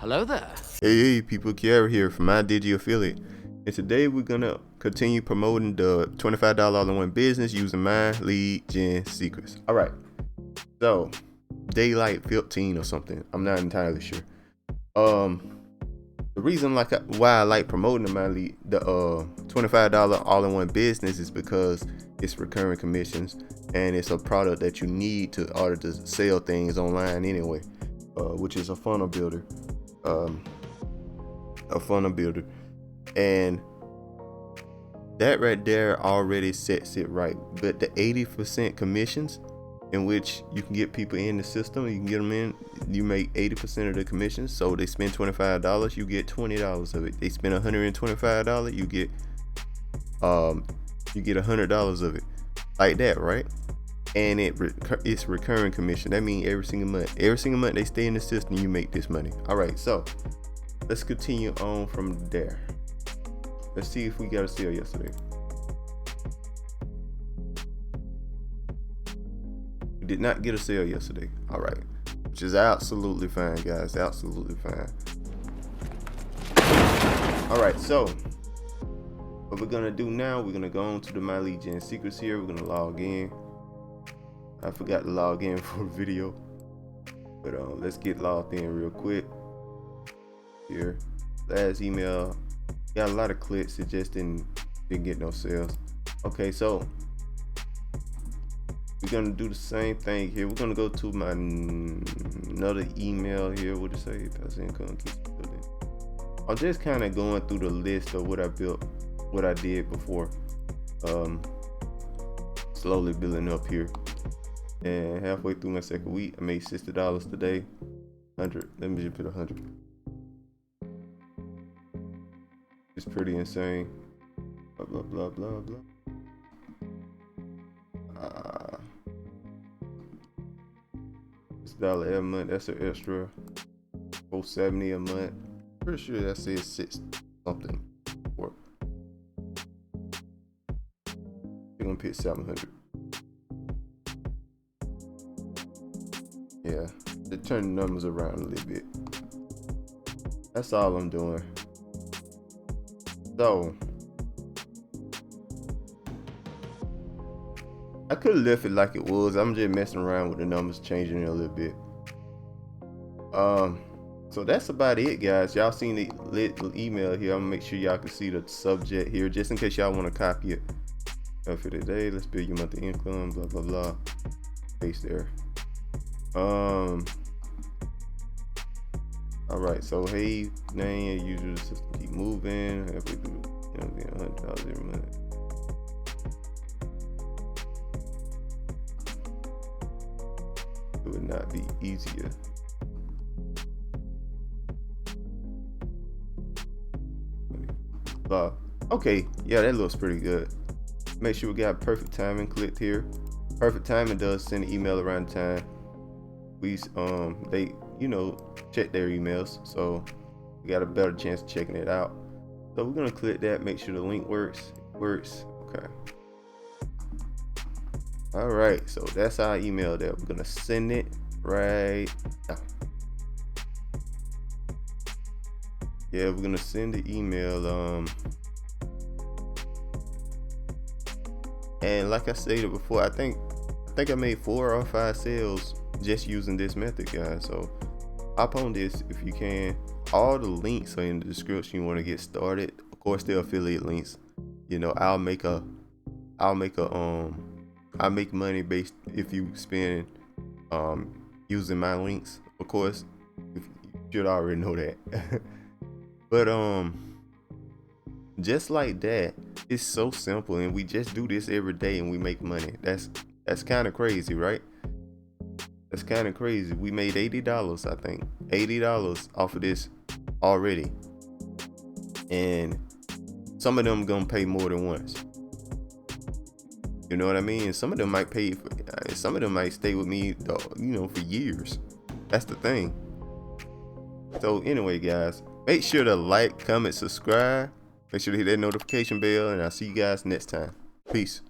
Hello there. Hey people, Kiara here from My Digi Affiliate, and today we're gonna continue promoting the $25 all-in-one business using my lead gen secrets. All right, so daylight 15 or something, I'm not entirely sure. The reason why I like promoting the $25 all-in-one business is because it's recurring commissions and it's a product that you need to order to sell things online anyway, which is a funnel builder. And that right there already sets it right. But the 80% commissions, in which you can get people in the system, you can get them in, you make 80% of the commissions. So they spend $25, you get $20 of it. They spend $125, you get $100 of it, like that, right? And it's recurring commission. That means every single month they stay in the system, you make this money. All right, so let's continue on from there. Let's see if we got a sale yesterday. We did not get a sale yesterday. All right, which is absolutely fine, guys. Absolutely fine. All right, so what we're gonna do now, we're gonna go on to the My Lead Gen secrets here. We're gonna log in. I forgot to log in for a video, but let's get logged in real quick. Here, last email got a lot of clicks. It just didn't get no sales. Okay, so we're gonna do the same thing here. We're gonna go to my another email here. What it say? Passive income keeps building. I'm just kind of going through the list of what I built, what I did before. Slowly building up here. And halfway through my second week, I made $60 today. 100. Let me just put 100. It's pretty insane. Blah blah blah blah blah. $6 every month. That's an extra $470 a month. Pretty sure that says 6 something. Or you're gonna pick 700. Yeah, to turn the numbers around a little bit. That's all I'm doing. So I could have left it like it was. I'm just messing around with the numbers, changing it a little bit. So that's about it, guys. Y'all seen the email here. I'm gonna make sure y'all can see the subject here, just in case y'all want to copy it. For today, let's build your monthly income. Blah blah blah. Paste there. All right, so hey, name user system keep moving. Halfway through, $100 every month. It would not be easier. Okay, yeah, that looks pretty good. Make sure we got perfect timing clicked here. Perfect timing does send an email around time. They check their emails, so we got a better chance of checking it out. So we're gonna click that, make sure the link works. Okay. All right, so that's our email there. We're gonna send it right now. Yeah, we're gonna send the email. And like I stated before, I think I made 4 or 5 sales just using this method, guys. So hop on this if you can. All the links are in the description. You want to get started. Of course, they're affiliate links. I'll make money based if you spend using my links. Of course, you should already know that. But just like that, it's so simple, and we just do this every day and we make money. That's kind of crazy, right? That's kind of crazy. We made $80, I think. $80 off of this already. And some of them gonna pay more than once. You know what I mean? And some of them might pay some of them might stay with me, for years. That's the thing. So anyway, guys, make sure to like, comment, subscribe. Make sure to hit that notification bell, and I'll see you guys next time. Peace.